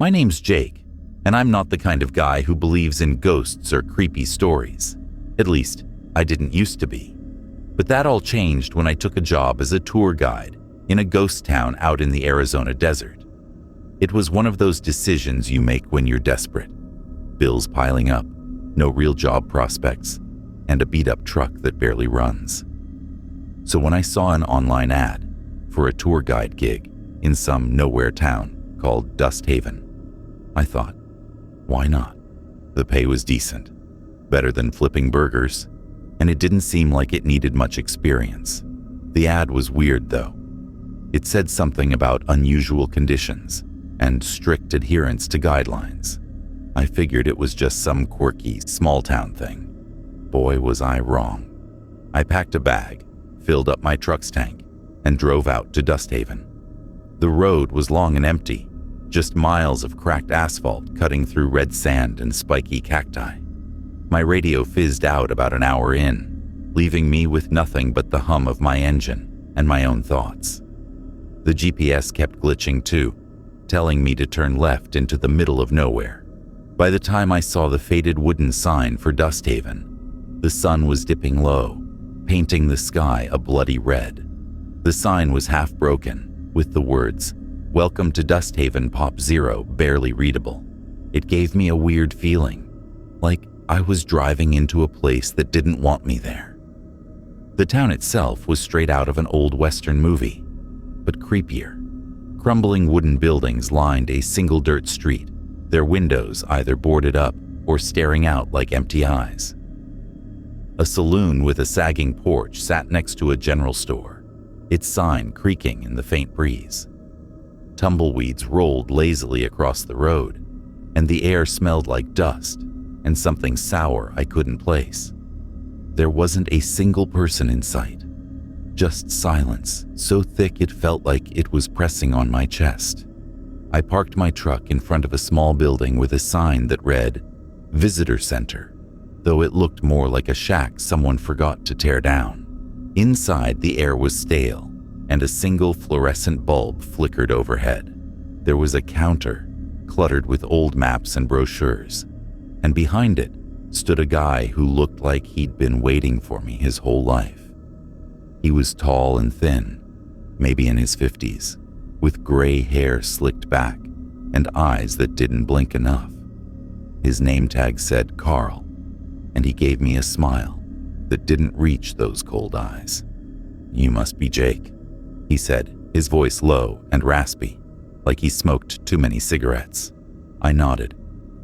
My name's Jake, and I'm not the kind of guy who believes in ghosts or creepy stories. At least, I didn't used to be. But that all changed when I took a job as a tour guide in a ghost town out in the Arizona desert. It was one of those decisions you make when you're desperate. Bills piling up, no real job prospects, and a beat-up truck that barely runs. So when I saw an online ad for a tour guide gig in some nowhere town called Dust Haven, I thought, why not? The pay was decent, better than flipping burgers, and it didn't seem like it needed much experience. The ad was weird, though. It said something about unusual conditions and strict adherence to guidelines. I figured it was just some quirky, small-town thing. Boy, was I wrong. I packed a bag, filled up my truck's tank, and drove out to Dust Haven. The road was long and empty, just miles of cracked asphalt cutting through red sand and spiky cacti. My radio fizzed out about an hour in, leaving me with nothing but the hum of my engine and my own thoughts. The GPS kept glitching too, telling me to turn left into the middle of nowhere. By the time I saw the faded wooden sign for Dust Haven, the sun was dipping low, painting the sky a bloody red. The sign was half broken, with the words, "Welcome to Dust Haven, Pop Zero," barely readable. It gave me a weird feeling, like I was driving into a place that didn't want me there. The town itself was straight out of an old Western movie, but creepier. Crumbling wooden buildings lined a single dirt street, their windows either boarded up or staring out like empty eyes. A saloon with a sagging porch sat next to a general store, its sign creaking in the faint breeze. Tumbleweeds rolled lazily across the road, and the air smelled like dust and something sour I couldn't place. There wasn't a single person in sight, just silence so thick it felt like it was pressing on my chest. I parked my truck in front of a small building with a sign that read, "Visitor Center," though it looked more like a shack someone forgot to tear down. Inside, the air was stale, and a single fluorescent bulb flickered overhead. There was a counter, cluttered with old maps and brochures, and behind it stood a guy who looked like he'd been waiting for me his whole life. He was tall and thin, maybe in his 50s, with gray hair slicked back and eyes that didn't blink enough. His name tag said Carl, and he gave me a smile that didn't reach those cold eyes. "You must be Jake," he said, his voice low and raspy, like he smoked too many cigarettes. I nodded,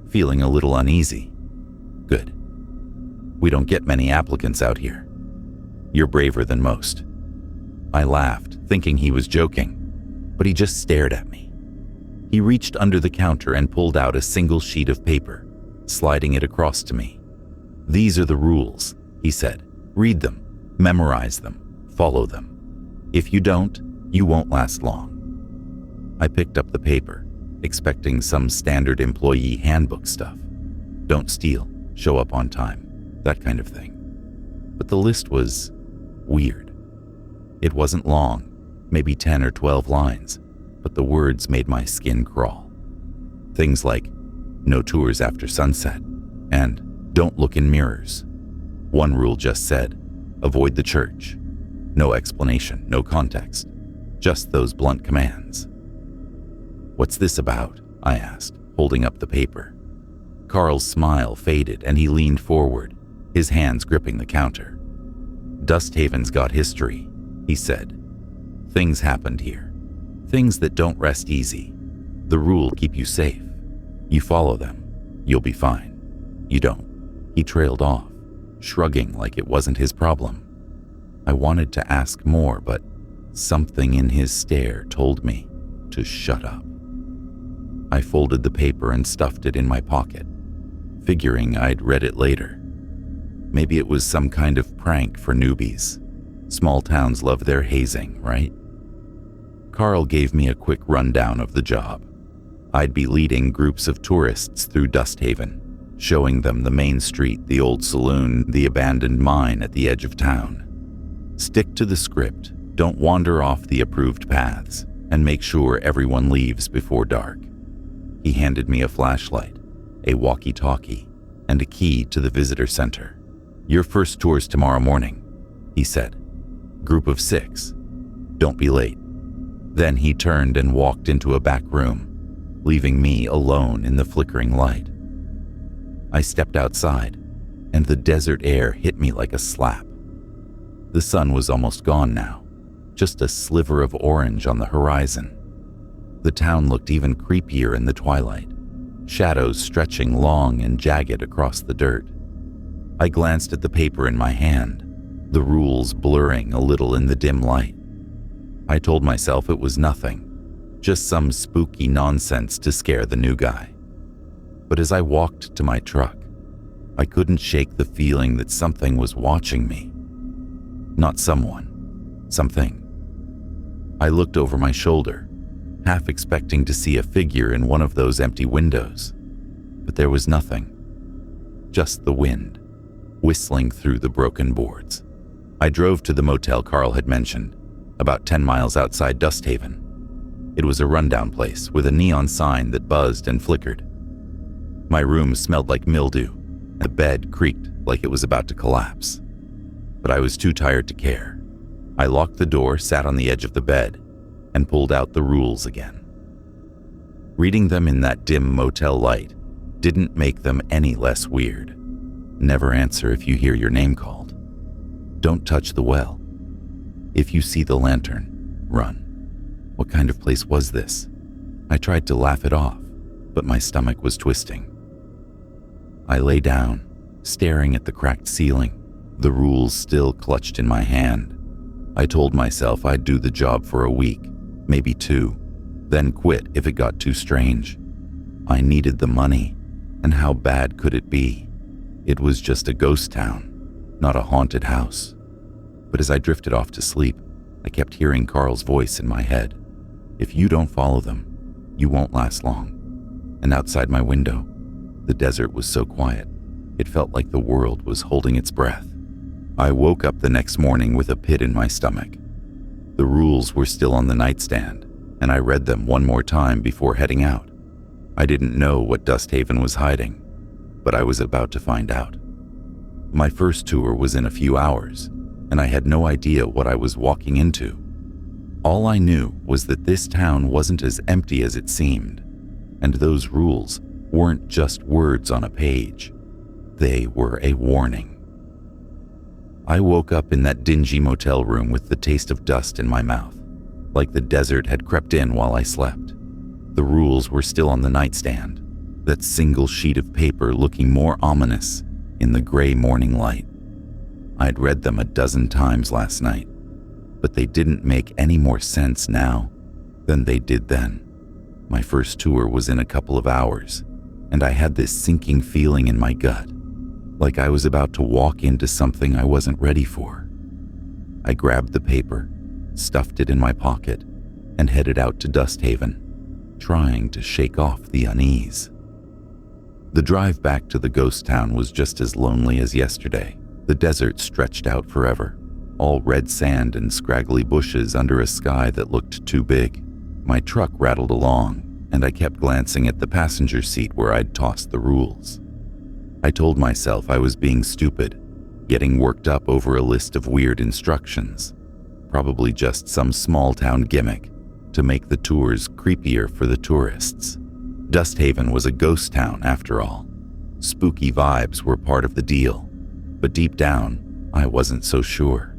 feeling a little uneasy. "Good. We don't get many applicants out here. You're braver than most." I laughed, thinking he was joking, but he just stared at me. He reached under the counter and pulled out a single sheet of paper, sliding it across to me. "These are the rules," he said. "Read them, memorize them, follow them. If you don't, you won't last long." I picked up the paper, expecting some standard employee handbook stuff. Don't steal, show up on time, that kind of thing. But the list was weird. It wasn't long, maybe 10 or 12 lines, but the words made my skin crawl. Things like, "No tours after sunset," and "Don't look in mirrors." One rule just said, "Avoid the church." No explanation, no context, just those blunt commands. "What's this about?" I asked, holding up the paper. Carl's smile faded and he leaned forward, his hands gripping the counter. "Dust Haven's got history," he said. "Things happened here. Things that don't rest easy. The rules keep you safe. You follow them, you'll be fine. You don't." He trailed off, shrugging like it wasn't his problem. I wanted to ask more, but something in his stare told me to shut up. I folded the paper and stuffed it in my pocket, figuring I'd read it later. Maybe it was some kind of prank for newbies. Small towns love their hazing, right? Carl gave me a quick rundown of the job. I'd be leading groups of tourists through Dust Haven, showing them the main street, the old saloon, the abandoned mine at the edge of town. Stick to the script, don't wander off the approved paths, and make sure everyone leaves before dark. He handed me a flashlight, a walkie-talkie, and a key to the visitor center. "Your first tour's tomorrow morning," he said. "Group of 6. Don't be late." Then he turned and walked into a back room, leaving me alone in the flickering light. I stepped outside, and the desert air hit me like a slap. The sun was almost gone now, just a sliver of orange on the horizon. The town looked even creepier in the twilight, shadows stretching long and jagged across the dirt. I glanced at the paper in my hand, the rules blurring a little in the dim light. I told myself it was nothing, just some spooky nonsense to scare the new guy. But as I walked to my truck, I couldn't shake the feeling that something was watching me. Not someone, something. I looked over my shoulder, half expecting to see a figure in one of those empty windows, but there was nothing. Just the wind, whistling through the broken boards. I drove to the motel Carl had mentioned, about 10 miles outside Dusthaven. It was a rundown place with a neon sign that buzzed and flickered. My room smelled like mildew, and the bed creaked like it was about to collapse. But I was too tired to care. I locked the door, sat on the edge of the bed, and pulled out the rules again. Reading them in that dim motel light didn't make them any less weird. Never answer if you hear your name called. Don't touch the well. If you see the lantern, run. What kind of place was this? I tried to laugh it off, but my stomach was twisting. I lay down, staring at the cracked ceiling, the rules still clutched in my hand. I told myself I'd do the job for a week, maybe 2, then quit if it got too strange. I needed the money, and how bad could it be? It was just a ghost town, not a haunted house. But as I drifted off to sleep, I kept hearing Carl's voice in my head. If you don't follow them, you won't last long. And outside my window, the desert was so quiet, it felt like the world was holding its breath. I woke up the next morning with a pit in my stomach. The rules were still on the nightstand, and I read them one more time before heading out. I didn't know what Dusthaven was hiding, but I was about to find out. My first tour was in a few hours, and I had no idea what I was walking into. All I knew was that this town wasn't as empty as it seemed, and those rules weren't just words on a page. They were a warning. I woke up in that dingy motel room with the taste of dust in my mouth, like the desert had crept in while I slept. The rules were still on the nightstand, that single sheet of paper looking more ominous in the gray morning light. I'd read them a dozen times last night, but they didn't make any more sense now than they did then. My first tour was in a couple of hours, and I had this sinking feeling in my gut, like I was about to walk into something I wasn't ready for. I grabbed the paper, stuffed it in my pocket, and headed out to Dusthaven, trying to shake off the unease. The drive back to the ghost town was just as lonely as yesterday. The desert stretched out forever, all red sand and scraggly bushes under a sky that looked too big. My truck rattled along, and I kept glancing at the passenger seat where I'd tossed the rules. I told myself I was being stupid, getting worked up over a list of weird instructions, probably just some small-town gimmick to make the tours creepier for the tourists. Dusthaven was a ghost town after all. Spooky vibes were part of the deal, but deep down, I wasn't so sure.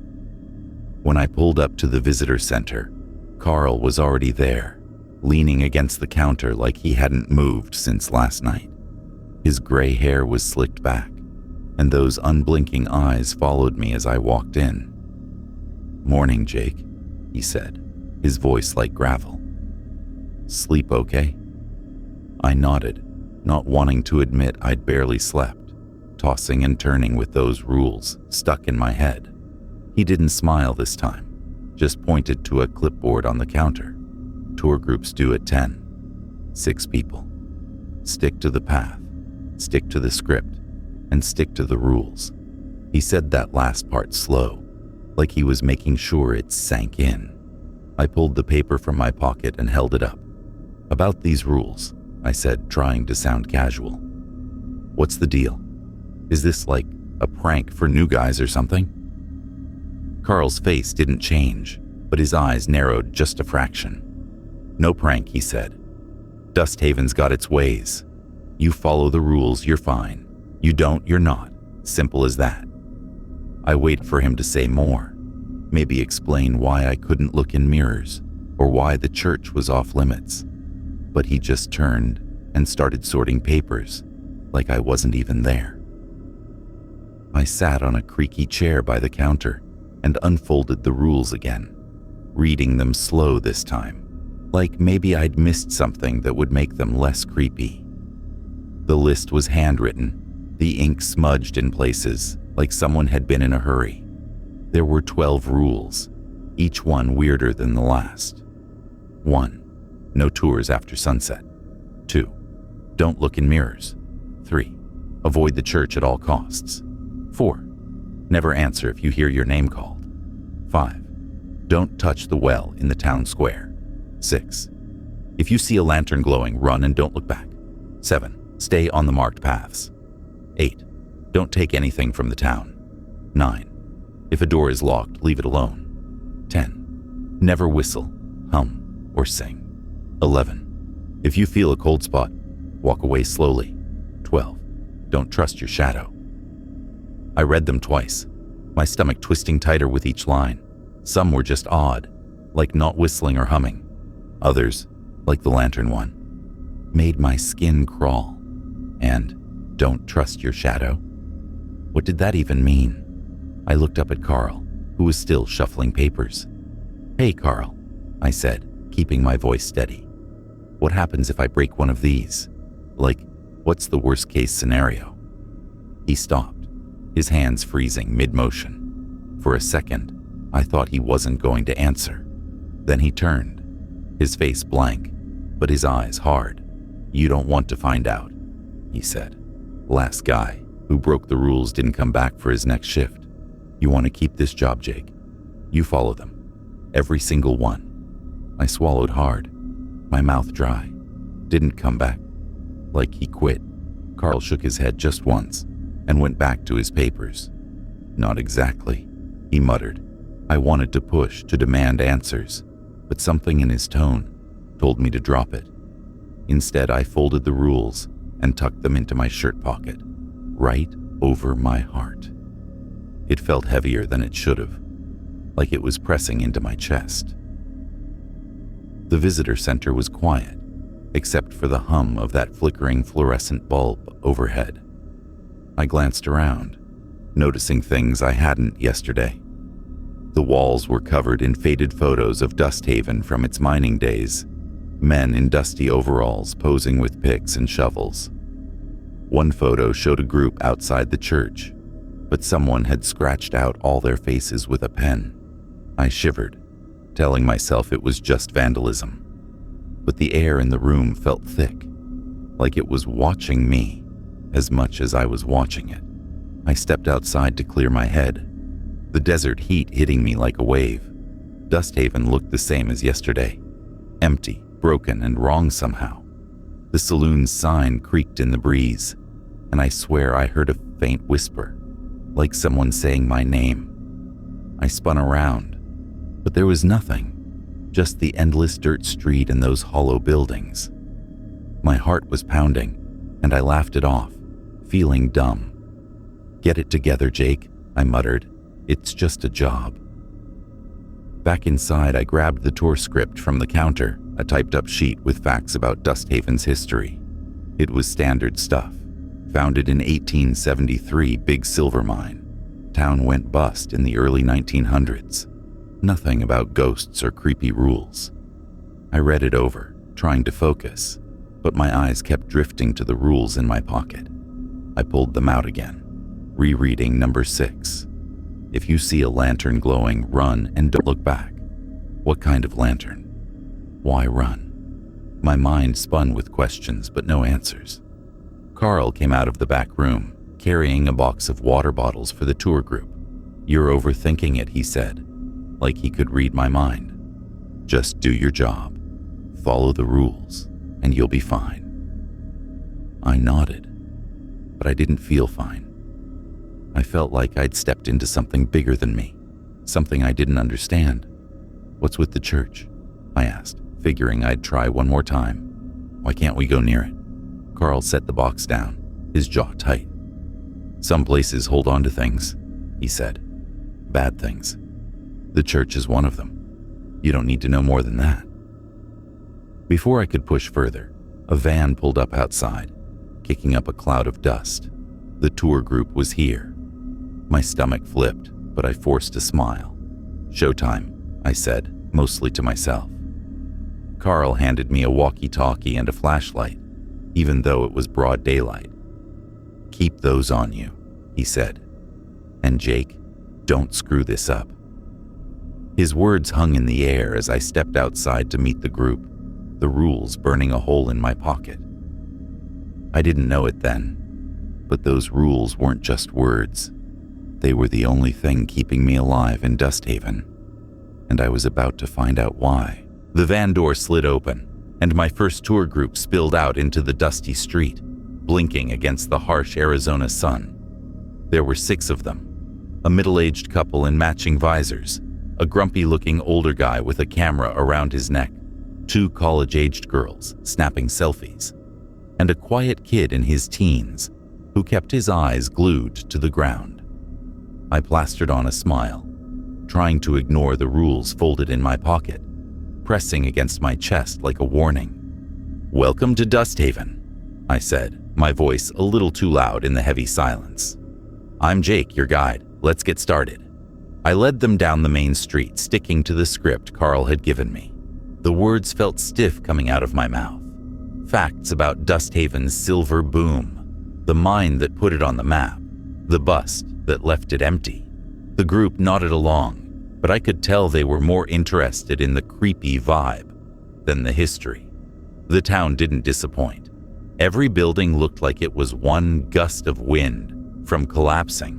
When I pulled up to the visitor center, Carl was already there, leaning against the counter like he hadn't moved since last night. His gray hair was slicked back, and those unblinking eyes followed me as I walked in. "Morning, Jake," he said, his voice like gravel. "Sleep okay?" I nodded, not wanting to admit I'd barely slept, tossing and turning with those rules stuck in my head. He didn't smile this time, just pointed to a clipboard on the counter. "Tour groups due at 10. 6 people. Stick to the path, stick to the script, and stick to the rules." He said that last part slow, like he was making sure it sank in. I pulled the paper from my pocket and held it up. "About these rules, I said, trying to sound casual. What's the deal? Is this like a prank for new guys or something? Carl's face didn't change, but his eyes narrowed just a fraction. No prank, he said. Dusthaven's got its ways. You follow the rules, you're fine. You don't, you're not. Simple as that. I waited for him to say more, maybe explain why I couldn't look in mirrors or why the church was off limits. But he just turned and started sorting papers like I wasn't even there. I sat on a creaky chair by the counter and unfolded the rules again, reading them slow this time, like maybe I'd missed something that would make them less creepy. The list was handwritten, the ink smudged in places, like someone had been in a hurry. There were 12 rules, each one weirder than the last. 1. No tours after sunset. 2. Don't look in mirrors. 3. Avoid the church at all costs. 4. Never answer if you hear your name called. 5. Don't touch the well in the town square. 6. If you see a lantern glowing, run and don't look back. 7. Stay on the marked paths. 8. Don't take anything from the town. 9. If a door is locked, leave it alone. 10. Never whistle, hum, or sing. 11. If you feel a cold spot, walk away slowly. 12. Don't trust your shadow. I read them twice, my stomach twisting tighter with each line. Some were just odd, like not whistling or humming. Others, like the lantern one, made my skin crawl. And don't trust your shadow? What did that even mean? I looked up at Carl, who was still shuffling papers. Hey, Carl, I said, keeping my voice steady. What happens if I break one of these? Like, what's the worst-case scenario? He stopped, his hands freezing mid-motion. For a second, I thought he wasn't going to answer. Then he turned, his face blank, but his eyes hard. You don't want to find out, he said. Last guy who broke the rules didn't come back for his next shift. You want to keep this job, Jake? You follow them. Every single one. I swallowed hard, my mouth dry. Didn't come back. Like he quit. Carl shook his head just once and went back to his papers. Not exactly, he muttered. I wanted to push, to demand answers, but something in his tone told me to drop it. Instead, I folded the rules and tucked them into my shirt pocket, right over my heart. It felt heavier than it should have, like it was pressing into my chest. The visitor center was quiet, except for the hum of that flickering fluorescent bulb overhead. I glanced around, noticing things I hadn't yesterday. The walls were covered in faded photos of Dusthaven from its mining days, men in dusty overalls posing with picks and shovels. One photo showed a group outside the church, but someone had scratched out all their faces with a pen. I shivered, telling myself it was just vandalism. But the air in the room felt thick, like it was watching me as much as I was watching it. I stepped outside to clear my head, the desert heat hitting me like a wave. Dusthaven looked the same as yesterday, empty, broken, and wrong somehow. The saloon's sign creaked in the breeze, and I swear I heard a faint whisper, like someone saying my name. I spun around, but there was nothing, just the endless dirt street and those hollow buildings. My heart was pounding, and I laughed it off, feeling dumb. Get it together, Jake, I muttered. It's just a job. Back inside, I grabbed the tour script from the counter, a typed-up sheet with facts about Dusthaven's history. It was standard stuff. Founded in 1873, big silver mine. Town went bust in the early 1900s. Nothing about ghosts or creepy rules. I read it over, trying to focus, but my eyes kept drifting to the rules in my pocket. I pulled them out again, rereading number 6. If you see a lantern glowing, run and don't look back. What kind of lantern? Why run? My mind spun with questions, but no answers. Carl came out of the back room, carrying a box of water bottles for the tour group. You're overthinking it, he said, like he could read my mind. Just do your job, follow the rules, and you'll be fine. I nodded, but I didn't feel fine. I felt like I'd stepped into something bigger than me, something I didn't understand. "What's with the church?" I asked, figuring I'd try one more time. "Why can't we go near it?" Carl set the box down, his jaw tight. "Some places hold on to things," he said. "Bad things. The church is one of them. You don't need to know more than that." Before I could push further, a van pulled up outside, kicking up a cloud of dust. The tour group was here. My stomach flipped, but I forced a smile. "Showtime," I said, mostly to myself. Carl handed me a walkie-talkie and a flashlight, even though it was broad daylight. "Keep those on you," he said. "And Jake, don't screw this up." His words hung in the air as I stepped outside to meet the group, the rules burning a hole in my pocket. I didn't know it then, but those rules weren't just words. They were the only thing keeping me alive in Dusthaven, and I was about to find out why. The van door slid open, and my first tour group spilled out into the dusty street, blinking against the harsh Arizona sun. There were 6 of them, a middle-aged couple in matching visors, a grumpy-looking older guy with a camera around his neck, 2 college-aged girls snapping selfies, and a quiet kid in his teens who kept his eyes glued to the ground. I plastered on a smile, trying to ignore the rules folded in my pocket, pressing against my chest like a warning. "Welcome to Dusthaven," I said, my voice a little too loud in the heavy silence. "I'm Jake, your guide. Let's get started." I led them down the main street, sticking to the script Carl had given me. The words felt stiff coming out of my mouth. Facts about Dusthaven's silver boom, the mine that put it on the map, the bust that left it empty. The group nodded along, but I could tell they were more interested in the creepy vibe than the history. The town didn't disappoint. Every building looked like it was one gust of wind from collapsing.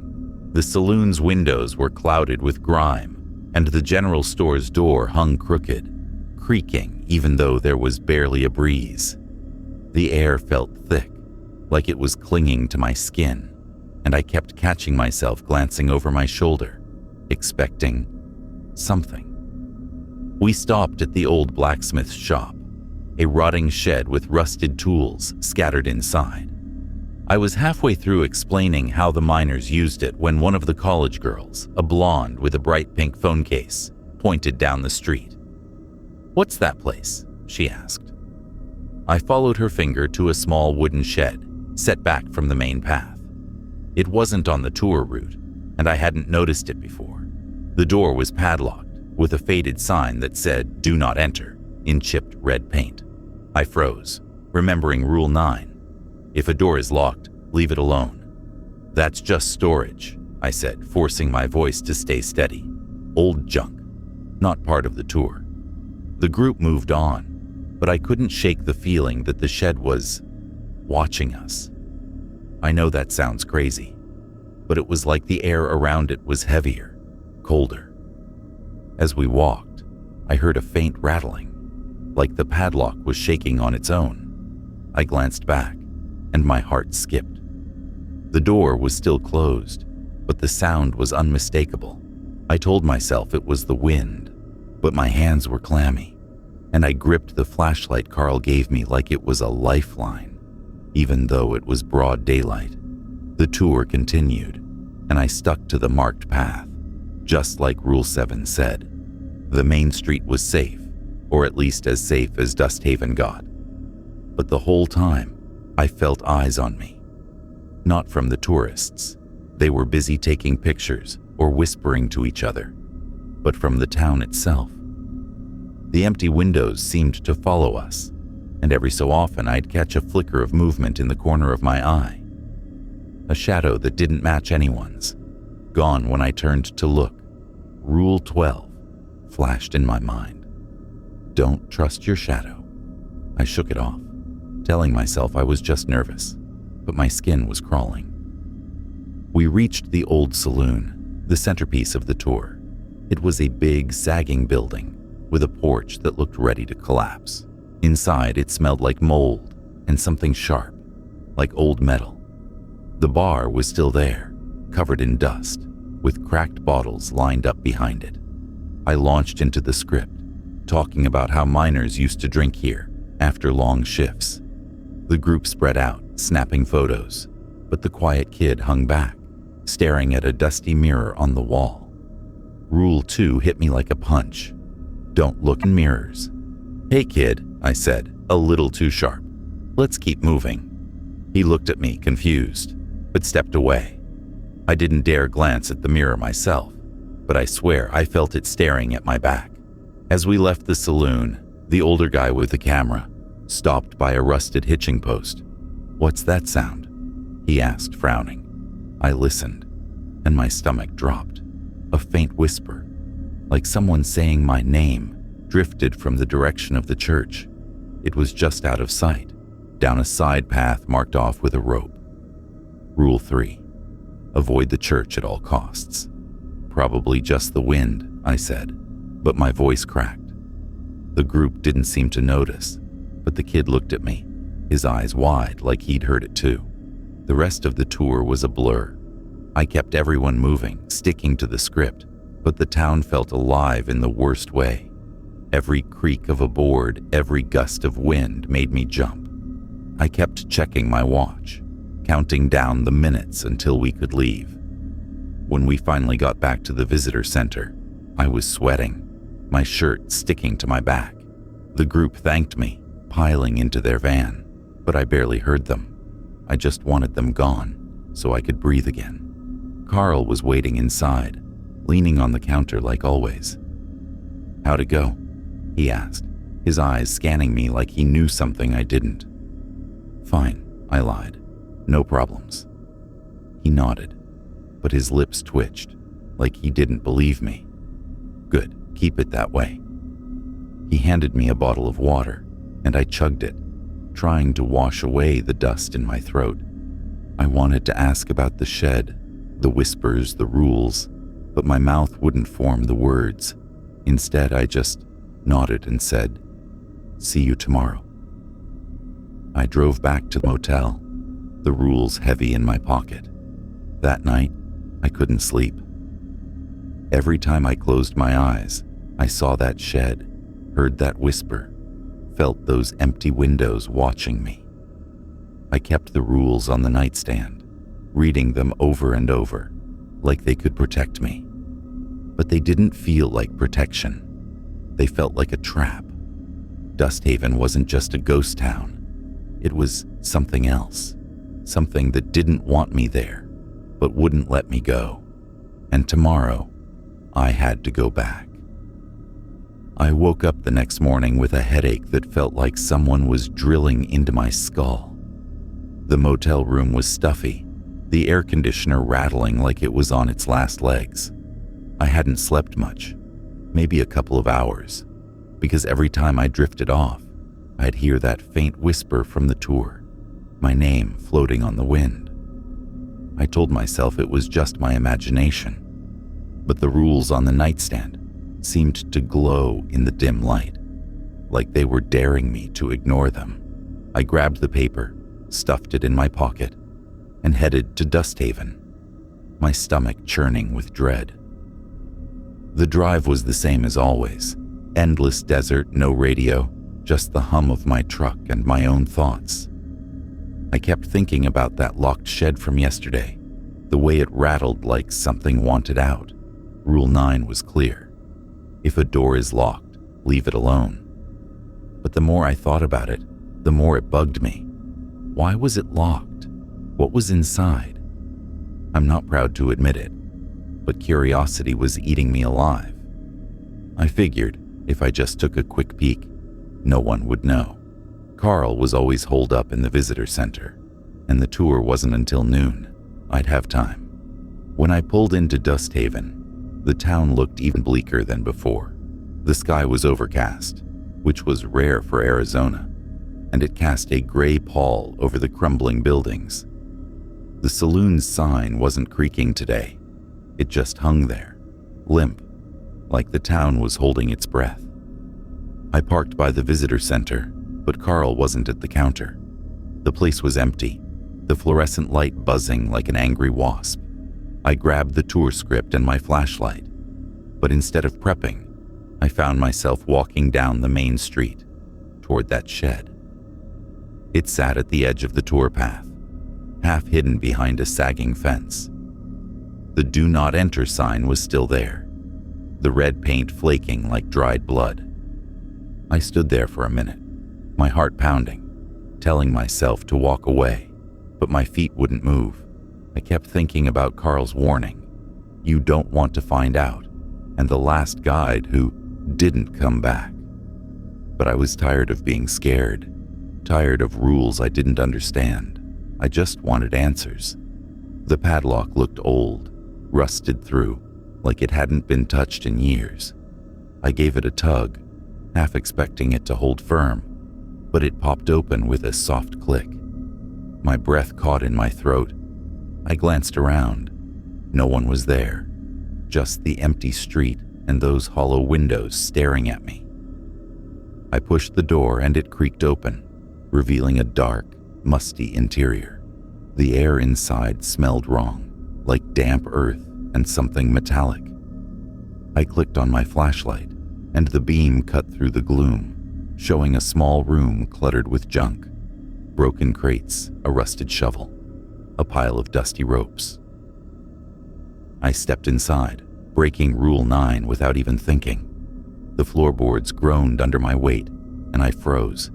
The saloon's windows were clouded with grime, and the general store's door hung crooked, creaking even though there was barely a breeze. The air felt thick, like it was clinging to my skin, and I kept catching myself glancing over my shoulder, expecting something. We stopped at the old blacksmith's shop, a rotting shed with rusted tools scattered inside. I was halfway through explaining how the miners used it when one of the college girls, a blonde with a bright pink phone case, pointed down the street. "What's that place?" she asked. I followed her finger to a small wooden shed set back from the main path. It wasn't on the tour route, and I hadn't noticed it before. The door was padlocked, with a faded sign that said, "Do not enter," in chipped red paint. I froze, remembering Rule 9. If a door is locked, leave it alone. "That's just storage," I said, forcing my voice to stay steady. "Old junk, not part of the tour." The group moved on, but I couldn't shake the feeling that the shed was watching us. I know that sounds crazy, but it was like the air around it was heavier, colder. As we walked, I heard a faint rattling, like the padlock was shaking on its own. I glanced back, and my heart skipped. The door was still closed, but the sound was unmistakable. I told myself it was the wind, but my hands were clammy, and I gripped the flashlight Carl gave me like it was a lifeline, even though it was broad daylight. The tour continued, and I stuck to the marked path, just like Rule 7 said. The main street was safe, or at least as safe as Dusthaven got. But the whole time, I felt eyes on me. Not from the tourists. They were busy taking pictures or whispering to each other, but from the town itself. The empty windows seemed to follow us, and every so often I'd catch a flicker of movement in the corner of my eye. A shadow that didn't match anyone's, gone when I turned to look. Rule 12 flashed in my mind. Don't trust your shadow. I shook it off, telling myself I was just nervous, but my skin was crawling. We reached the old saloon, the centerpiece of the tour. It was a big, sagging building with a porch that looked ready to collapse. Inside, it smelled like mold and something sharp. like old metal. The bar was still there, covered in dust, with cracked bottles lined up behind it. I launched into the script, talking about how miners used to drink here after long shifts. The group spread out, snapping photos, but the quiet kid hung back, staring at a dusty mirror on the wall. Rule 2 hit me like a punch. Don't look in mirrors. "Hey kid," I said, a little too sharp. "Let's keep moving." He looked at me, confused, but stepped away. I didn't dare glance at the mirror myself, but I swear I felt it staring at my back. As we left the saloon, the older guy with the camera stopped by a rusted hitching post. "What's that sound?" he asked, frowning. I listened, and my stomach dropped. A faint whisper, like someone saying my name, drifted from the direction of the church. It was just out of sight, down a side path marked off with a rope. Rule 3. Avoid the church at all costs. "Probably just the wind," I said, but my voice cracked. The group didn't seem to notice, but the kid looked at me, his eyes wide like he'd heard it too. The rest of the tour was a blur. I kept everyone moving, sticking to the script, but the town felt alive in the worst way. Every creak of a board, every gust of wind made me jump. I kept checking my watch, counting down the minutes until we could leave. When we finally got back to the visitor center, I was sweating, my shirt sticking to my back. The group thanked me, piling into their van, but I barely heard them. I just wanted them gone so I could breathe again. Carl was waiting inside, leaning on the counter like always. "How'd it go?" he asked, his eyes scanning me like he knew something I didn't. "Fine," I lied. "No problems." He nodded, but his lips twitched, like he didn't believe me. "Good, keep it that way." He handed me a bottle of water, and I chugged it, trying to wash away the dust in my throat. I wanted to ask about the shed, the whispers, the rules, but my mouth wouldn't form the words. Instead, I just nodded and said, "See you tomorrow." I drove back to the motel, the rules heavy in my pocket. That night, I couldn't sleep. Every time I closed my eyes, I saw that shed, heard that whisper, felt those empty windows watching me. I kept the rules on the nightstand, reading them over and over, like they could protect me. But they didn't feel like protection. They felt like a trap. Dusthaven wasn't just a ghost town. It was something else, something that didn't want me there, but wouldn't let me go. And tomorrow, I had to go back. I woke up the next morning with a headache that felt like someone was drilling into my skull. The motel room was stuffy, the air conditioner rattling like it was on its last legs. I hadn't slept much, maybe a couple of hours, because every time I drifted off, I'd hear that faint whisper from the tour, my name floating on the wind. I told myself it was just my imagination, but the rules on the nightstand seemed to glow in the dim light, like they were daring me to ignore them. I grabbed the paper, stuffed it in my pocket, and headed to Dusthaven, my stomach churning with dread. The drive was the same as always. Endless desert, no radio, just the hum of my truck and my own thoughts. I kept thinking about that locked shed from yesterday, the way it rattled like something wanted out. Rule 9 was clear. If a door is locked, leave it alone. But the more I thought about it, the more it bugged me. Why was it locked? What was inside? I'm not proud to admit it, but curiosity was eating me alive. I figured if I just took a quick peek, no one would know. Carl was always holed up in the visitor center, and the tour wasn't until noon. I'd have time. When I pulled into Dusthaven, the town looked even bleaker than before. The sky was overcast, which was rare for Arizona, and it cast a gray pall over the crumbling buildings. The saloon's sign wasn't creaking today. It just hung there, limp, like the town was holding its breath. I parked by the visitor center, but Carl wasn't at the counter. The place was empty, the fluorescent light buzzing like an angry wasp. I grabbed the tour script and my flashlight, but instead of prepping, I found myself walking down the main street toward that shed. It sat at the edge of the tour path, half hidden behind a sagging fence. The "Do Not Enter" sign was still there, the red paint flaking like dried blood. I stood there for a minute, my heart pounding, telling myself to walk away, but my feet wouldn't move. I kept thinking about Carl's warning, "You don't want to find out," and the last guide who didn't come back. But I was tired of being scared, tired of rules I didn't understand. I just wanted answers. The padlock looked old, rusted through, like it hadn't been touched in years. I gave it a tug, half expecting it to hold firm, but it popped open with a soft click. My breath caught in my throat. I glanced around. No one was there, just the empty street and those hollow windows staring at me. I pushed the door and it creaked open, revealing a dark, musty interior. The air inside smelled wrong, like damp earth and something metallic. I clicked on my flashlight, and the beam cut through the gloom, showing a small room cluttered with junk, broken crates, a rusted shovel, a pile of dusty ropes. I stepped inside, breaking Rule 9 without even thinking. The floorboards groaned under my weight, and I froze,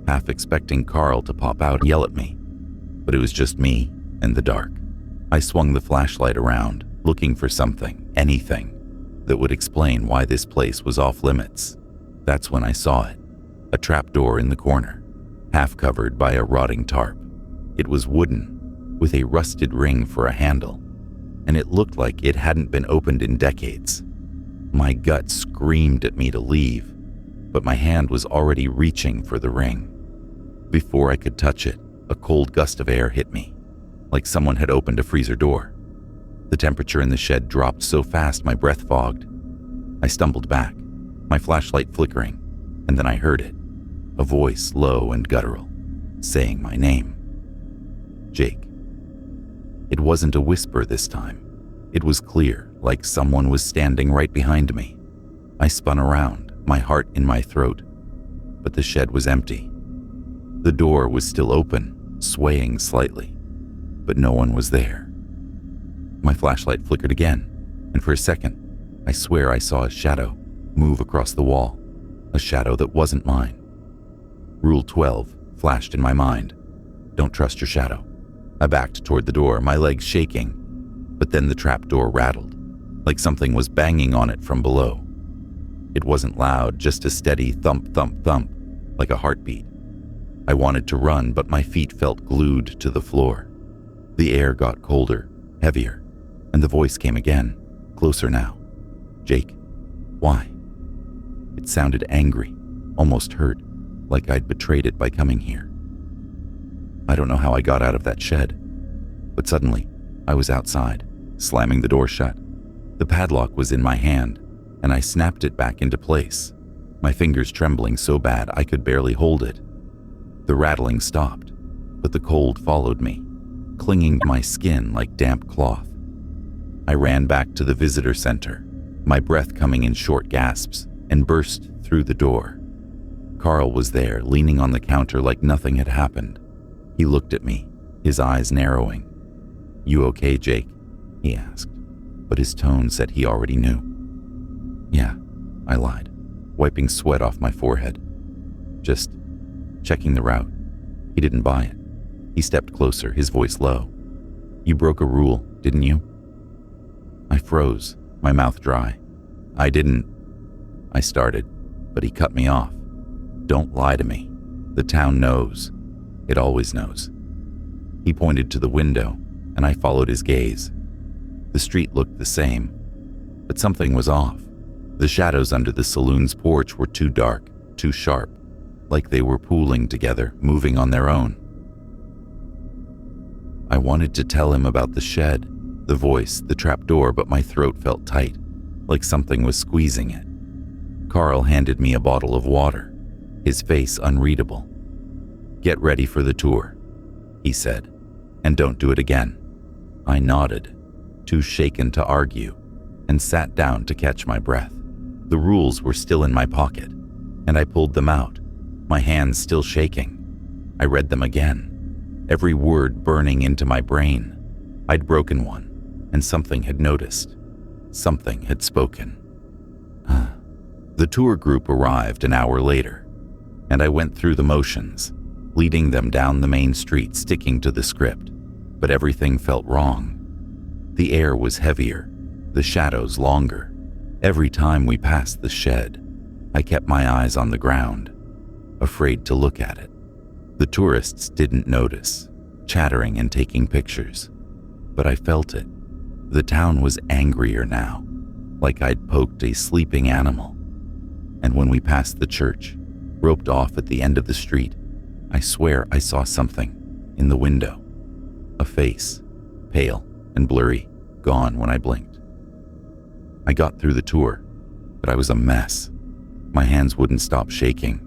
half expecting Carl to pop out and yell at me. But it was just me and the dark. I swung the flashlight around, looking for something, anything, that would explain why this place was off limits. That's when I saw it, a trapdoor in the corner, half covered by a rotting tarp. It was wooden, with a rusted ring for a handle, and it looked like it hadn't been opened in decades. My gut screamed at me to leave, but my hand was already reaching for the ring. Before I could touch it, a cold gust of air hit me, like someone had opened a freezer door. The temperature in the shed dropped so fast my breath fogged. I stumbled back, my flashlight flickering, and then I heard it, a voice low and guttural, saying my name. Jake. It wasn't a whisper this time. It was clear, like someone was standing right behind me. I spun around, my heart in my throat, but the shed was empty. The door was still open, swaying slightly, but no one was there. My flashlight flickered again, and for a second, I swear I saw a shadow move across the wall, a shadow that wasn't mine. Rule 12 flashed in my mind. Don't trust your shadow. I backed toward the door, my legs shaking, but then the trap door rattled, like something was banging on it from below. It wasn't loud, just a steady thump, thump, thump, like a heartbeat. I wanted to run, but my feet felt glued to the floor. The air got colder, heavier, and the voice came again, closer now. Jake, why? It sounded angry, almost hurt, like I'd betrayed it by coming here. I don't know how I got out of that shed, but suddenly I was outside, slamming the door shut. The padlock was in my hand, and I snapped it back into place, my fingers trembling so bad I could barely hold it. The rattling stopped, but the cold followed me, clinging to my skin like damp cloth. I ran back to the visitor center, my breath coming in short gasps, and burst through the door. Carl was there, leaning on the counter like nothing had happened. He looked at me, his eyes narrowing. "You okay, Jake?" he asked, but his tone said he already knew. "Yeah," I lied, wiping sweat off my forehead. "Just checking the route." He didn't buy it. He stepped closer, his voice low. "You broke a rule, didn't you?" I froze, my mouth dry. "I didn't," I started, but he cut me off. "Don't lie to me. The town knows. It always knows." He pointed to the window, and I followed his gaze. The street looked the same, but something was off. The shadows under the saloon's porch were too dark, too sharp, like they were pooling together, moving on their own. I wanted to tell him about the shed, the voice, the trapdoor, but my throat felt tight, like something was squeezing it. Carl handed me a bottle of water, his face unreadable. "Get ready for the tour," he said. And don't do it again." I nodded, too shaken to argue, and sat down to catch my breath. The rules were still in my pocket, and I pulled them out, my hands still shaking. I read them again, every word burning into my brain. I'd broken one, and something had noticed. Something had spoken. The tour group arrived an hour later, and I went through the motions, leading them down the main street sticking to the script, but everything felt wrong. The air was heavier, the shadows longer. Every time we passed the shed, I kept my eyes on the ground, afraid to look at it. The tourists didn't notice, chattering and taking pictures, but I felt it. The town was angrier now, like I'd poked a sleeping animal. And when we passed the church, roped off at the end of the street, I swear I saw something in the window. A face, pale and blurry, gone when I blinked. I got through the tour, but I was a mess. My hands wouldn't stop shaking,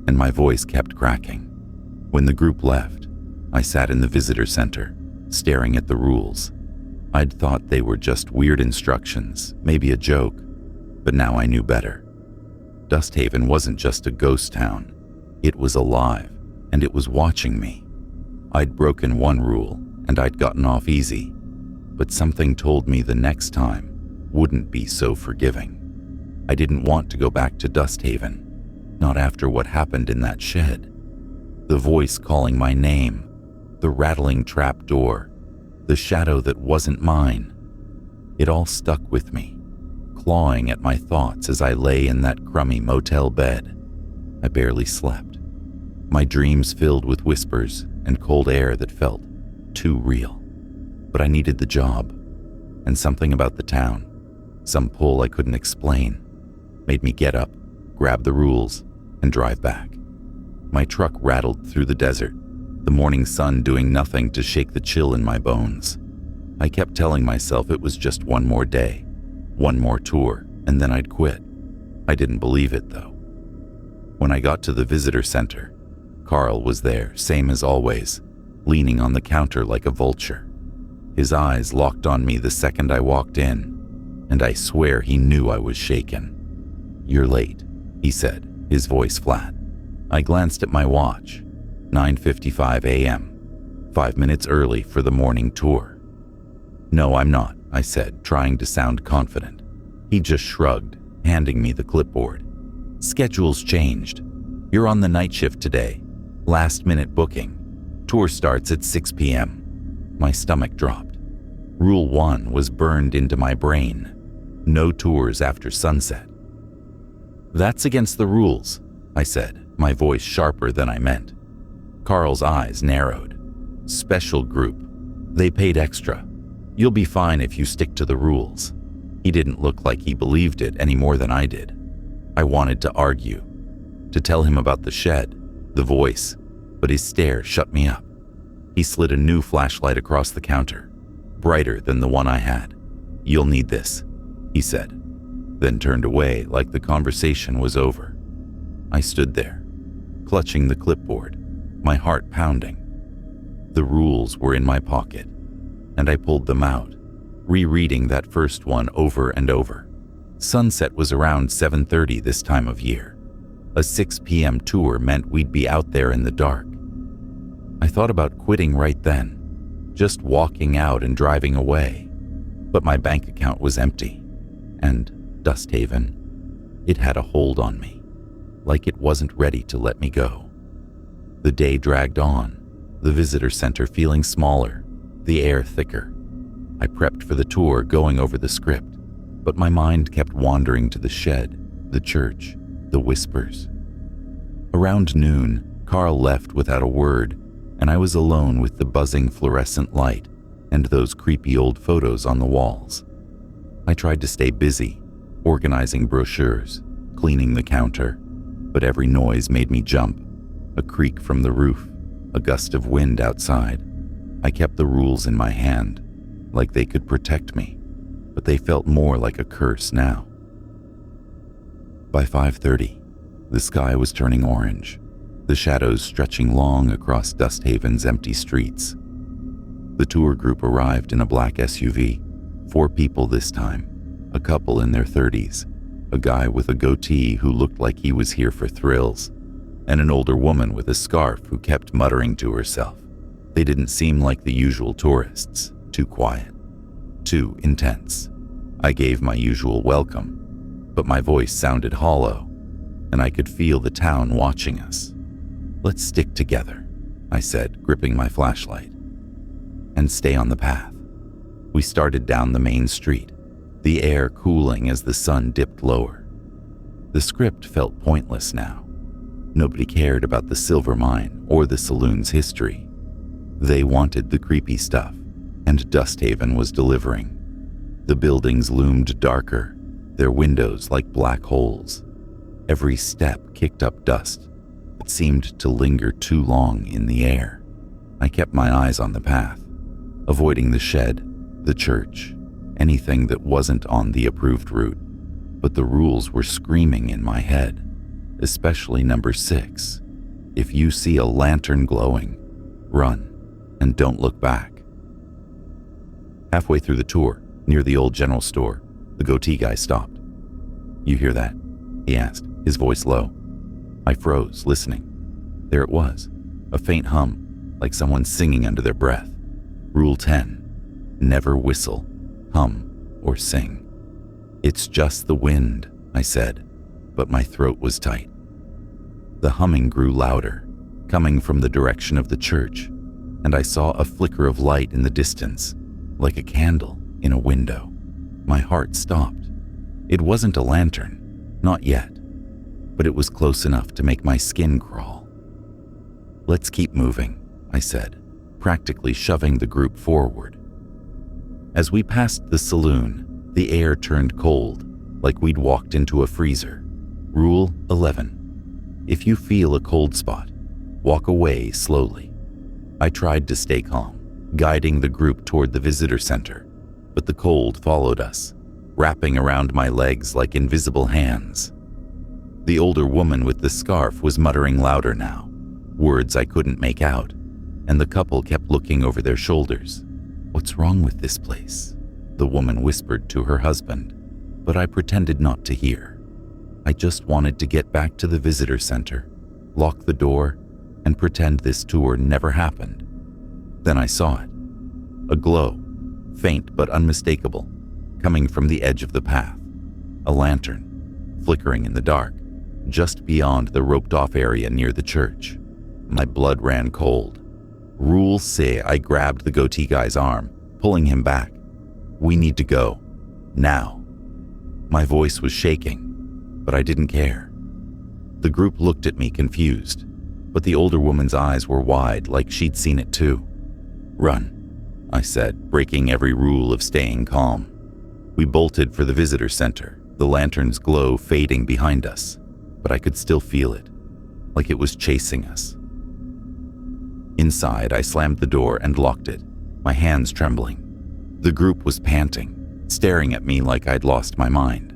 and my voice kept cracking. When the group left, I sat in the visitor center, staring at the rules. I'd thought they were just weird instructions, maybe a joke, but now I knew better. Dusthaven wasn't just a ghost town. It was alive, and it was watching me. I'd broken one rule, and I'd gotten off easy, but something told me the next time wouldn't be so forgiving. I didn't want to go back to Dusthaven, not after what happened in that shed. The voice calling my name, the rattling trap door, the shadow that wasn't mine. It all stuck with me, clawing at my thoughts as I lay in that crummy motel bed. I barely slept. My dreams filled with whispers and cold air that felt too real. But I needed the job, and something about the town, some pull I couldn't explain, made me get up, grab the rules, and drive back. My truck rattled through the desert, the morning sun doing nothing to shake the chill in my bones. I kept telling myself it was just one more day, one more tour, and then I'd quit. I didn't believe it, though. When I got to the visitor center, Carl was there, same as always, leaning on the counter like a vulture. His eyes locked on me the second I walked in, and I swear he knew I was shaken. "You're late," he said, his voice flat. I glanced at my watch, 9:55 a.m., 5 minutes early for the morning tour. "No, I'm not," I said, trying to sound confident. He just shrugged, handing me the clipboard. "Schedule's changed. You're on the night shift today. Last-minute booking. Tour starts at 6 p.m. My stomach dropped. Rule 1 was burned into my brain. No tours after sunset. "That's against the rules," I said, my voice sharper than I meant. Carl's eyes narrowed. "Special group. They paid extra. You'll be fine if you stick to the rules." He didn't look like he believed it any more than I did. I wanted to argue, to tell him about the shed, the voice, but his stare shut me up. He slid a new flashlight across the counter, brighter than the one I had. "You'll need this," he said, then turned away like the conversation was over. I stood there, clutching the clipboard, my heart pounding. The rules were in my pocket, and I pulled them out, rereading that first one over and over. Sunset was around 7:30 this time of year. A 6 p.m. tour meant we'd be out there in the dark. I thought about quitting right then, just walking out and driving away. But my bank account was empty, and Dusthaven, it had a hold on me, like it wasn't ready to let me go. The day dragged on, the visitor center feeling smaller, the air thicker. I prepped for the tour, going over the script, but my mind kept wandering to the shed, the church, the whispers. Around noon, Carl left without a word, and I was alone with the buzzing fluorescent light and those creepy old photos on the walls. I tried to stay busy, organizing brochures, cleaning the counter, but every noise made me jump. A creak from the roof, a gust of wind outside. I kept the rules in my hand, like they could protect me, but they felt more like a curse now. By 5:30, the sky was turning orange, the shadows stretching long across Dusthaven's empty streets. The tour group arrived in a black SUV, 4 people this time, a couple in their 30s, a guy with a goatee who looked like he was here for thrills, and an older woman with a scarf who kept muttering to herself. They didn't seem like the usual tourists, too quiet, too intense. I gave my usual welcome, but my voice sounded hollow, and I could feel the town watching us. "Let's stick together," I said, gripping my flashlight, "and stay on the path." We started down the main street, the air cooling as the sun dipped lower. The script felt pointless now. Nobody cared about the silver mine or the saloon's history. They wanted the creepy stuff, and Dusthaven was delivering. The buildings loomed darker, their windows like black holes. Every step kicked up dust that seemed to linger too long in the air. I kept my eyes on the path, avoiding the shed, the church, anything that wasn't on the approved route. But the rules were screaming in my head, especially number 6. If you see a lantern glowing, run and don't look back. Halfway through the tour, near the old general store, the goatee guy stopped. "You hear that?" he asked, his voice low. I froze, listening. There it was, a faint hum, like someone singing under their breath. Rule 10, never whistle, hum, or sing. "It's just the wind," I said, but my throat was tight. The humming grew louder, coming from the direction of the church, and I saw a flicker of light in the distance, like a candle in a window. My heart stopped. It wasn't a lantern, not yet, but it was close enough to make my skin crawl. "Let's keep moving," I said, practically shoving the group forward. As we passed the saloon, the air turned cold, like we'd walked into a freezer. Rule 11. If you feel a cold spot, walk away slowly. I tried to stay calm, guiding the group toward the visitor center, but the cold followed us, wrapping around my legs like invisible hands. The older woman with the scarf was muttering louder now, words I couldn't make out, and the couple kept looking over their shoulders. "What's wrong with this place?" the woman whispered to her husband, but I pretended not to hear. I just wanted to get back to the visitor center, lock the door, and pretend this tour never happened. Then I saw it. A glow, faint but unmistakable, coming from the edge of the path. A lantern, flickering in the dark, just beyond the roped-off area near the church. My blood ran cold. Rule say I grabbed the goatee guy's arm, pulling him back. "We need to go. Now." My voice was shaking, but I didn't care. The group looked at me confused, but the older woman's eyes were wide, like she'd seen it too. "Run," I said, breaking every rule of staying calm. We bolted for the visitor center, the lantern's glow fading behind us, but I could still feel it, like it was chasing us. Inside, I slammed the door and locked it, my hands trembling. The group was panting, staring at me like I'd lost my mind.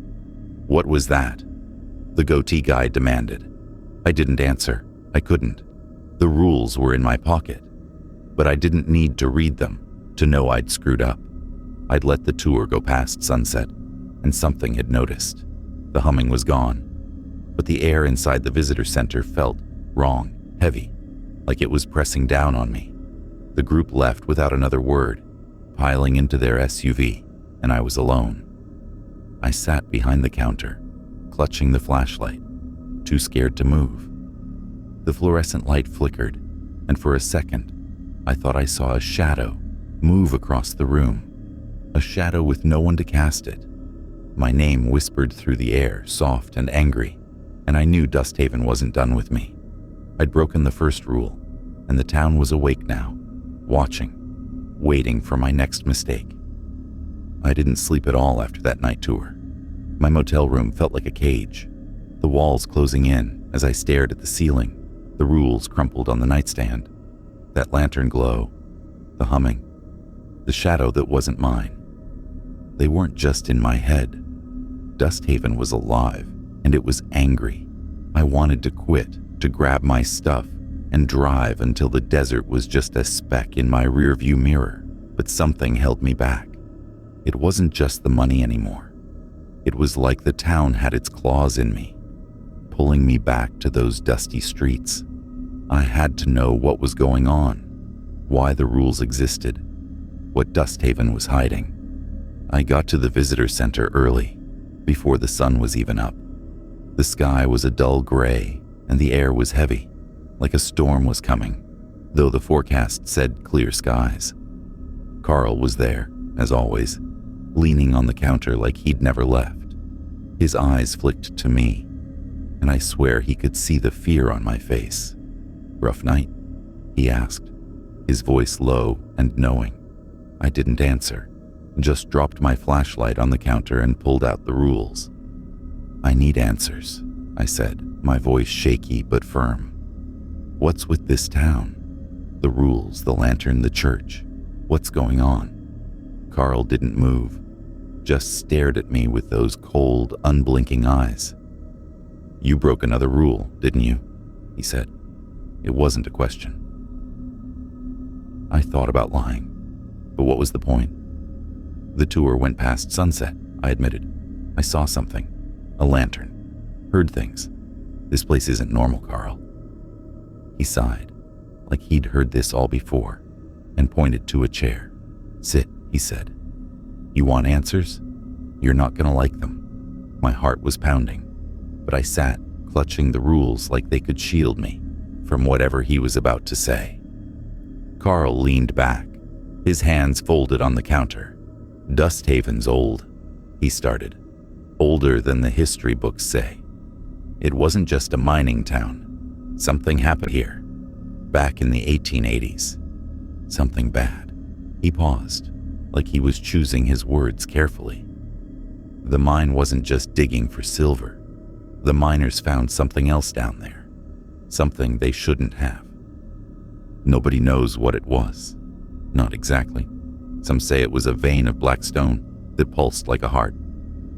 "What was that?" the goatee guy demanded. I didn't answer. I couldn't. The rules were in my pocket, but I didn't need to read them to know I'd screwed up. I'd let the tour go past sunset, and something had noticed. The humming was gone, but the air inside the visitor center felt wrong, heavy, like it was pressing down on me. The group left without another word, piling into their SUV, and I was alone. I sat behind the counter, clutching the flashlight, too scared to move. The fluorescent light flickered, and for a second, I thought I saw a shadow move across the room, a shadow with no one to cast it. My name whispered through the air, soft and angry, and I knew Dusthaven wasn't done with me. I'd broken the first rule, and the town was awake now, watching, waiting for my next mistake. I didn't sleep at all after that night tour. My motel room felt like a cage, the walls closing in as I stared at the ceiling, the rules crumpled on the nightstand, that lantern glow, the humming, the shadow that wasn't mine. They weren't just in my head. Dusthaven was alive, and it was angry. I wanted to quit, to grab my stuff, and drive until the desert was just a speck in my rearview mirror. But something held me back. It wasn't just the money anymore. It was like the town had its claws in me, pulling me back to those dusty streets. I had to know what was going on, why the rules existed, what Dusthaven was hiding. I got to the visitor center early, before the sun was even up. The sky was a dull gray, and the air was heavy, like a storm was coming, though the forecast said clear skies. Carl was there, as always, leaning on the counter like he'd never left. His eyes flicked to me, and I swear he could see the fear on my face. "Rough night?" he asked, his voice low and knowing. I didn't answer, just dropped my flashlight on the counter and pulled out the rules. "I need answers," I said, my voice shaky but firm. "What's with this town? The rules, the lantern, the church. What's going on?" Carl didn't move, just stared at me with those cold, unblinking eyes. "You broke another rule, didn't you?" he said. It wasn't a question. I thought about lying, but what was the point? "The tour went past sunset," I admitted. "I saw something, a lantern, heard things. This place isn't normal, Carl." He sighed, like he'd heard this all before, and pointed to a chair. "Sit," he said. "You want answers? You're not gonna like them." My heart was pounding, but I sat, clutching the rules like they could shield me from whatever he was about to say. Carl leaned back, his hands folded on the counter. "Dusthaven's old," he started. "Older than the history books say. It wasn't just a mining town. Something happened here, back in the 1880s. Something bad." He paused, like he was choosing his words carefully. "The mine wasn't just digging for silver. The miners found something else down there, something they shouldn't have. Nobody knows what it was. Not exactly. Some say it was a vein of black stone that pulsed like a heart.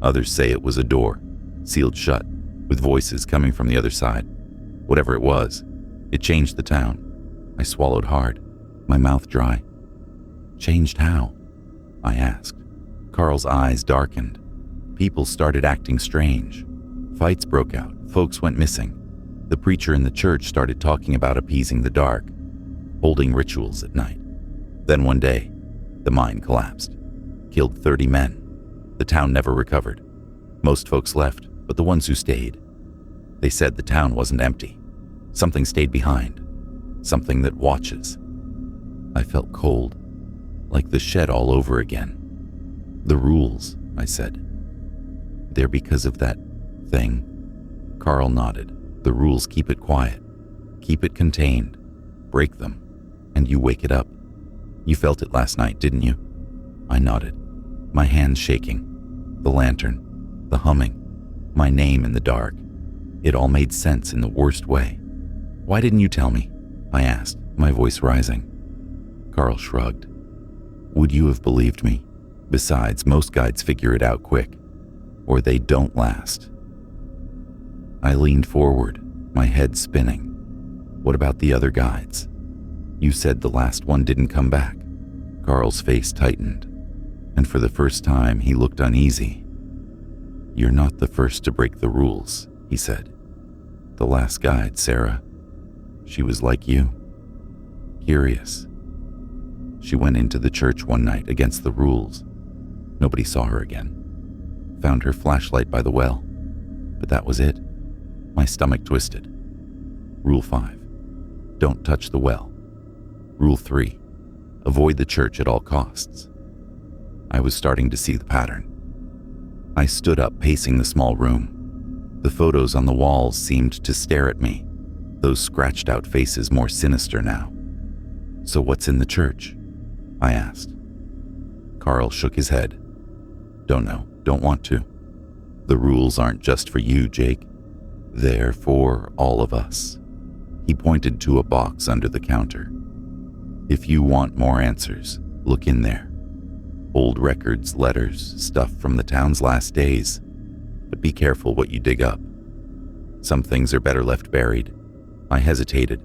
Others say it was a door, sealed shut, with voices coming from the other side. Whatever it was, it changed the town." I swallowed hard, my mouth dry. "Changed how?" I asked. Carl's eyes darkened. People started acting strange. Fights broke out, folks went missing. The preacher in the church started talking about appeasing the dark, holding rituals at night. Then one day, the mine collapsed, killed 30 men. The town never recovered. Most folks left, but the ones who stayed, they said the town wasn't empty. Something stayed behind, something that watches. I felt cold, like the shed all over again. "The rules," I said. "They're because of that thing?" Carl nodded. "The rules keep it quiet, keep it contained. Break them, and you wake it up. You felt it last night, didn't you?" I nodded, my hands shaking. The lantern, the humming, my name in the dark. It all made sense in the worst way. "Why didn't you tell me?" I asked, my voice rising. Carl shrugged. "Would you have believed me? Besides, most guides figure it out quick, or they don't last." I leaned forward, my head spinning. "What about the other guides? You said the last one didn't come back." Carl's face tightened, and for the first time he looked uneasy. "You're not the first to break the rules," he said. "The last guide, Sarah, she was like you. Curious. She went into the church one night against the rules. Nobody saw her again. Found her flashlight by the well, but that was it." My stomach twisted. Rule 5, don't touch the well. Rule 3, avoid the church at all costs. I was starting to see the pattern. I stood up, pacing the small room. The photos on the walls seemed to stare at me, those scratched out faces more sinister now. "So what's in the church?" I asked. Carl shook his head. "Don't know, don't want to. The rules aren't just for you, Jake. They're for all of us." He pointed to a box under the counter. "If you want more answers, look in there. Old records, letters, stuff from the town's last days. But be careful what you dig up. Some things are better left buried." I hesitated,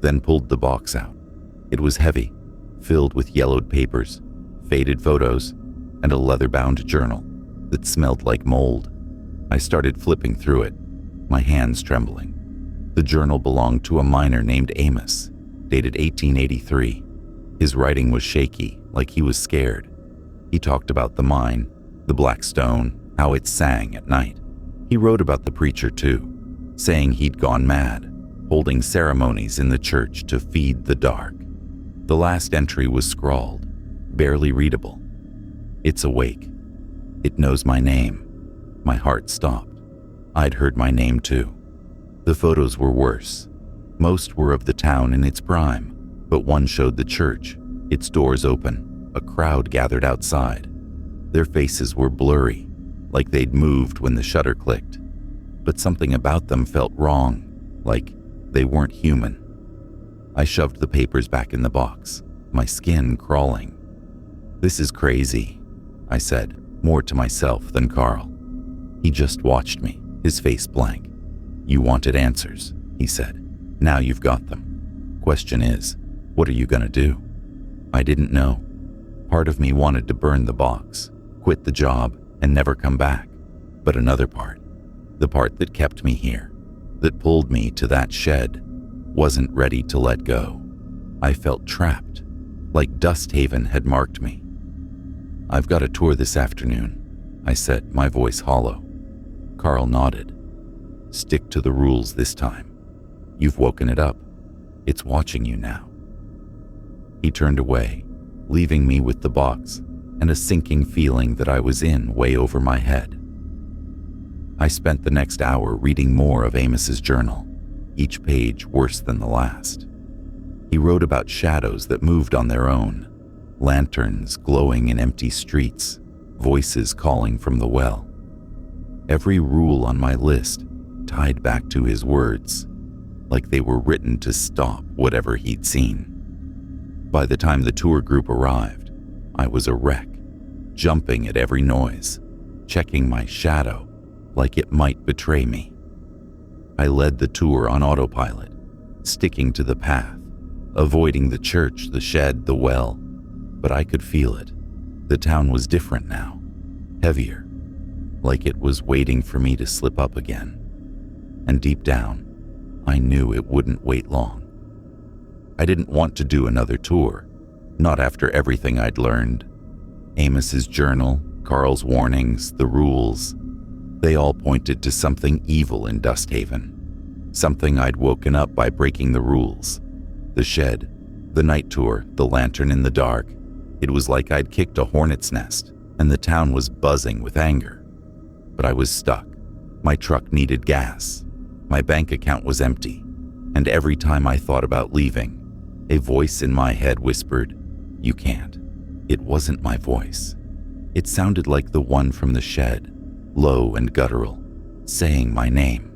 then pulled the box out. It was heavy, filled with yellowed papers, faded photos, and a leather-bound journal that smelled like mold. I started flipping through it, my hands trembling. The journal belonged to a miner named Amos, dated 1883. His writing was shaky, like he was scared. He talked about the mine, the black stone, how it sang at night. He wrote about the preacher too, saying he'd gone mad, holding ceremonies in the church to feed the dark. The last entry was scrawled, barely readable. "It's awake. It knows my name." My heart stopped. I'd heard my name too. The photos were worse. Most were of the town in its prime, but one showed the church, its doors open, a crowd gathered outside. Their faces were blurry, like they'd moved when the shutter clicked. But something about them felt wrong, like they weren't human. I shoved the papers back in the box, my skin crawling. "This is crazy," I said, more to myself than Carl. He just watched me, his face blank. "You wanted answers," he said. "Now you've got them. Question is, what are you gonna do?" I didn't know. Part of me wanted to burn the box, quit the job, and never come back. But another part, the part that kept me here, that pulled me to that shed, wasn't ready to let go. I felt trapped, like Dusthaven had marked me. "I've got a tour this afternoon," I said, my voice hollow. Carl nodded. "Stick to the rules this time. You've woken it up. It's watching you now." He turned away, leaving me with the box and a sinking feeling that I was in way over my head. I spent the next hour reading more of Amos's journal, each page worse than the last. He wrote about shadows that moved on their own, lanterns glowing in empty streets, voices calling from the well. Every rule on my list tied back to his words, like they were written to stop whatever he'd seen. By the time the tour group arrived, I was a wreck, jumping at every noise, checking my shadow like it might betray me. I led the tour on autopilot, sticking to the path, avoiding the church, the shed, the well, but I could feel it. The town was different now, heavier, like it was waiting for me to slip up again. And deep down, I knew it wouldn't wait long. I didn't want to do another tour, not after everything I'd learned. Amos's journal, Carl's warnings, the rules, they all pointed to something evil in Dusthaven, something I'd woken up by breaking the rules. The shed, the night tour, the lantern in the dark. It was like I'd kicked a hornet's nest, and the town was buzzing with anger. But I was stuck. My truck needed gas. My bank account was empty, and every time I thought about leaving, a voice in my head whispered, "You can't." It wasn't my voice. It sounded like the one from the shed, low and guttural, saying my name.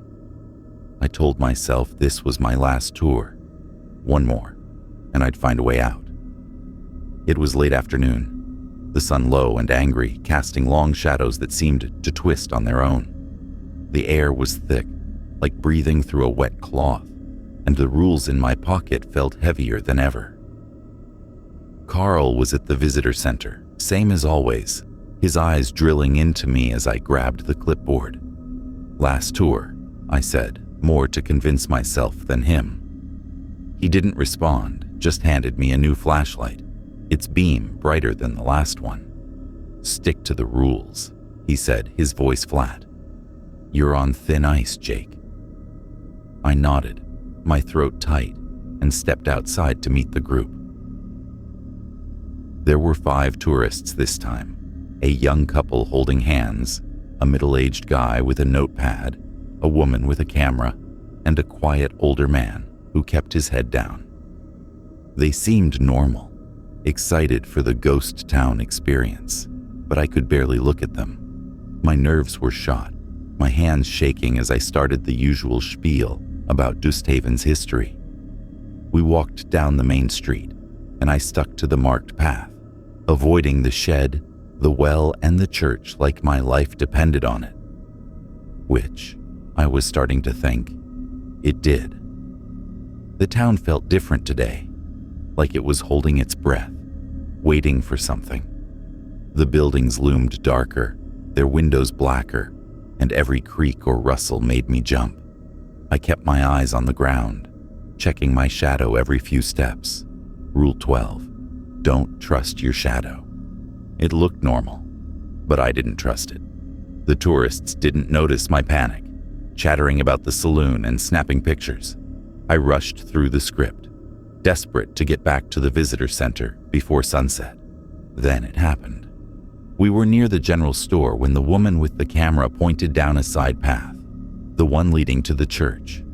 I told myself this was my last tour. One more, and I'd find a way out. It was late afternoon, the sun low and angry, casting long shadows that seemed to twist on their own. The air was thick, like breathing through a wet cloth, and the rules in my pocket felt heavier than ever. Carl was at the visitor center, same as always, his eyes drilling into me as I grabbed the clipboard. "Last tour," I said, more to convince myself than him. He didn't respond, just handed me a new flashlight, its beam brighter than the last one. "Stick to the rules," he said, his voice flat. "You're on thin ice, Jake." I nodded, my throat tight, and stepped outside to meet the group. There were 5 tourists this time, a young couple holding hands, a middle-aged guy with a notepad, a woman with a camera, and a quiet older man who kept his head down. They seemed normal, excited for the ghost town experience, but I could barely look at them. My nerves were shot, my hands shaking as I started the usual spiel about Dusthaven's history. We walked down the main street, and I stuck to the marked path, avoiding the shed, the well, and the church like my life depended on it. Which, I was starting to think, it did. The town felt different today. like it was holding its breath, waiting for something. The buildings loomed darker, their windows blacker, and every creak or rustle made me jump. I kept my eyes on the ground, checking my shadow every few steps. Rule 12, don't trust your shadow. It looked normal, but I didn't trust it. The tourists didn't notice my panic, chattering about the saloon and snapping pictures. I rushed through the script, desperate to get back to the visitor center before sunset. Then it happened. We were near the general store when the woman with the camera pointed down a side path, the one leading to the church.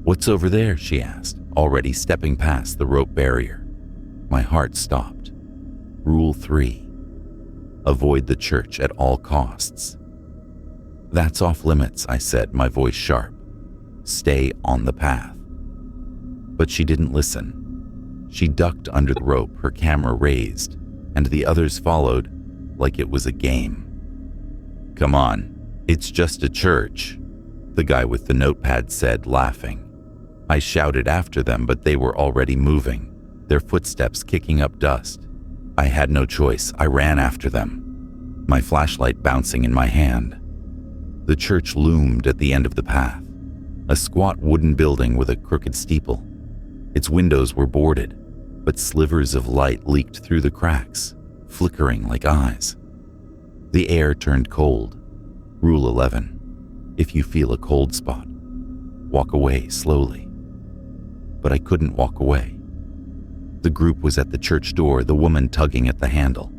"What's over there?" she asked, already stepping past the rope barrier. My heart stopped. Rule 3, avoid the church at all costs. "That's off limits," I said, my voice sharp. "Stay on the path." But she didn't listen. She ducked under the rope, her camera raised, and the others followed like it was a game. "Come on, it's just a church," the guy with the notepad said, laughing. I shouted after them, but they were already moving, their footsteps kicking up dust. I had no choice. I ran after them, my flashlight bouncing in my hand. The church loomed at the end of the path, a squat wooden building with a crooked steeple. Its windows were boarded, but slivers of light leaked through the cracks, flickering like eyes. The air turned cold. Rule 11, if you feel a cold spot, walk away slowly. But I couldn't walk away. The group was at the church door, the woman tugging at the handle.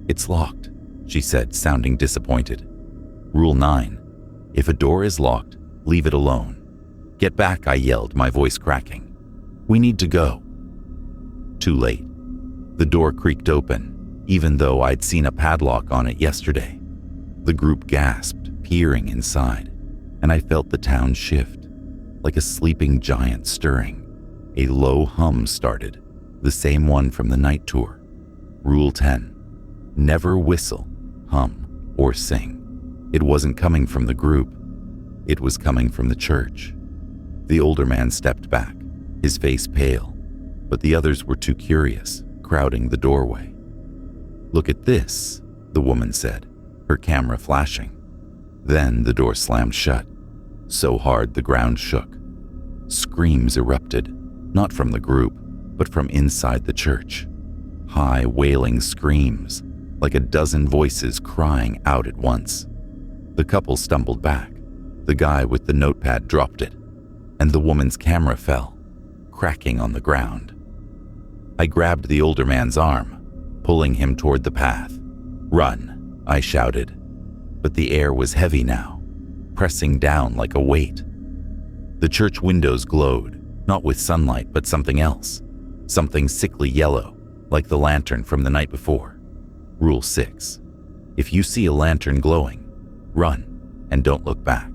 "It's locked," she said, sounding disappointed. Rule 9, if a door is locked, leave it alone. "Get back," I yelled, my voice cracking. "We need to go." Too late. The door creaked open, even though I'd seen a padlock on it yesterday. The group gasped, peering inside, and I felt the town shift, like a sleeping giant stirring. A low hum started, the same one from the night tour. Rule 10, never whistle, hum, or sing. It wasn't coming from the group. It was coming from the church. The older man stepped back, his face pale, but the others were too curious, crowding the doorway. "Look at this," the woman said, her camera flashing. Then the door slammed shut, so hard the ground shook. Screams erupted, not from the group, but from inside the church. High, wailing screams, like a dozen voices crying out at once. The couple stumbled back. The guy with the notepad dropped it, and the woman's camera fell, cracking on the ground. I grabbed the older man's arm, pulling him toward the path. "Run," I shouted, but the air was heavy now, pressing down like a weight. The church windows glowed, not with sunlight, but something else, something sickly yellow, like the lantern from the night before. Rule 6, if you see a lantern glowing, run and don't look back.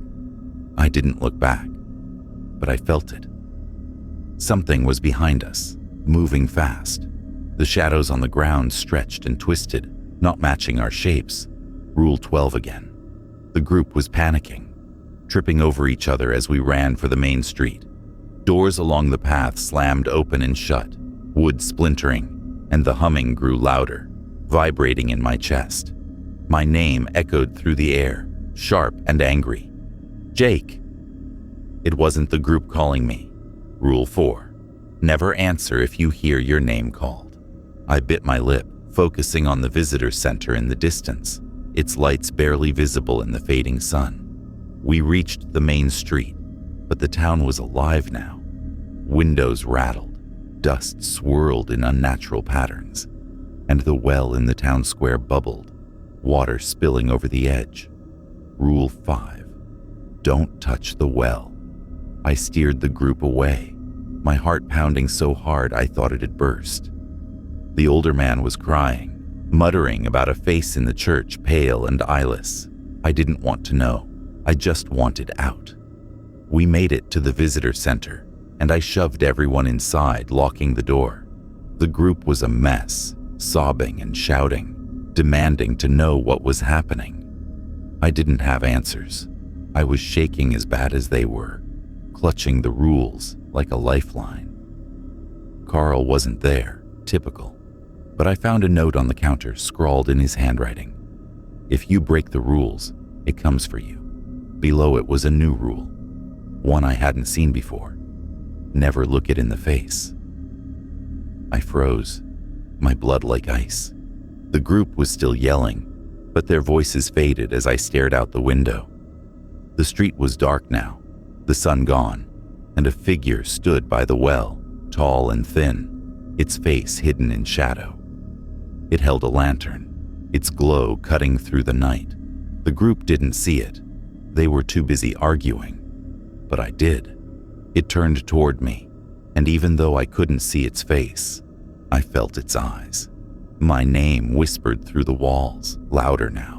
I didn't look back, but I felt it. Something was behind us, moving fast. The shadows on the ground stretched and twisted, not matching our shapes. Rule 12 again. The group was panicking, tripping over each other as we ran for the main street. Doors along the path slammed open and shut, wood splintering, and the humming grew louder, vibrating in my chest. My name echoed through the air, sharp and angry. "Jake!" It wasn't the group calling me. Rule 4, never answer if you hear your name called. I bit my lip, focusing on the visitor center in the distance, its lights barely visible in the fading sun. We reached the main street, but the town was alive now. Windows rattled, dust swirled in unnatural patterns, and the well in the town square bubbled, water spilling over the edge. Rule 5, don't touch the well. I steered the group away, my heart pounding so hard I thought it'd burst. The older man was crying, muttering about a face in the church, pale and eyeless. I didn't want to know. I just wanted out. We made it to the visitor center, and I shoved everyone inside, locking the door. The group was a mess, sobbing and shouting, demanding to know what was happening. I didn't have answers. I was shaking as bad as they were, clutching the rules like a lifeline. Carl wasn't there, Typical. But I found a note on the counter scrawled in his handwriting. If you break the rules, it comes for you. Below it was a new rule, one I hadn't seen before. Never look it in the face. I froze, my blood like ice. The group was still yelling, but their voices faded as I stared out the window. The street was dark now, the sun gone, and a figure stood by the well, tall and thin, its face hidden in shadow. It held a lantern, its glow cutting through the night. The group didn't see it. They were too busy arguing. But I did. It turned toward me, and even though I couldn't see its face, I felt its eyes. My name whispered through the walls, louder now,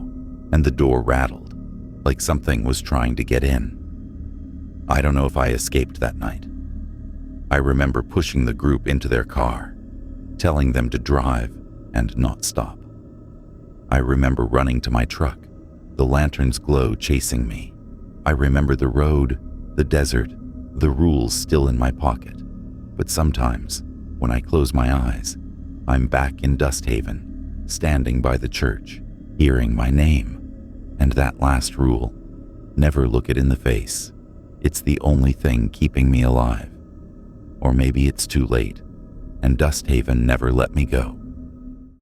and the door rattled, like something was trying to get in. I don't know if I escaped that night. I remember pushing the group into their car, telling them to drive and not stop. I remember running to my truck, the lantern's glow chasing me. I remember the road, the desert, the rules still in my pocket. But sometimes, when I close my eyes, I'm back in Dusthaven, standing by the church, hearing my name. And that last rule, never look it in the face. It's the only thing keeping me alive. Or maybe it's too late, and Dusthaven never let me go.